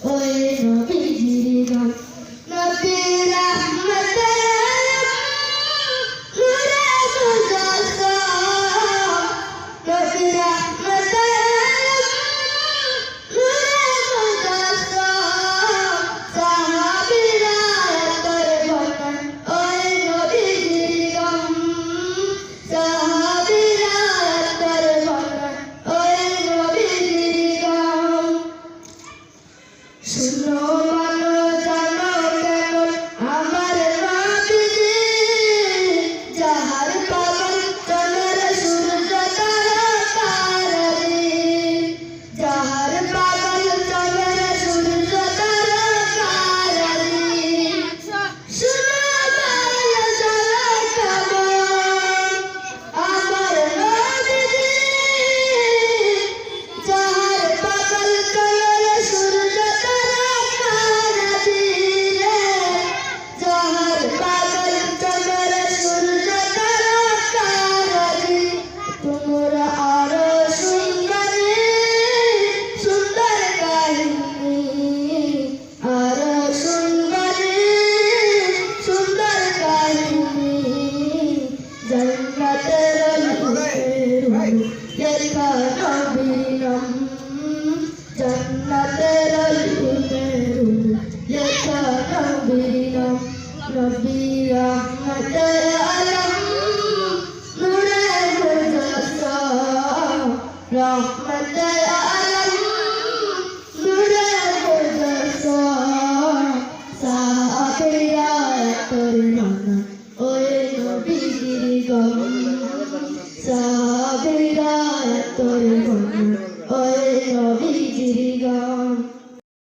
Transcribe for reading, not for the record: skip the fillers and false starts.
ওই নবীজির নাম নবী রহমতের নূরে মুজাসসাম নবী রহমতের নূরে মুজাসসাম সাহাবীরা করে বলেন ওই নবীজির নাম সাহাবীরা করে বলেন ওই নবীজির নাম শুনো মানো জানো কেমন আমার নবীজি যাহার পাগল চন্দ্র সূর্য তারা তারারি যাহার পাগল চন্দ্র সূর্য তারা তারারি শুনো মানো জানো কেমন আমার নবীজি যাহার পাগল চন্দ্র সূর্য তারা তারারি যাহার পাগল চন্দ্র সূর্য তারা তারারি তোমরা আরো সুন্দরী সুন্দর কাহিনী আরো সুন্দরী সুন্দর কাহিনী জন্নতের লেখা নবী নাম জন্নতের লেখা নবী নাম নবী রহমতের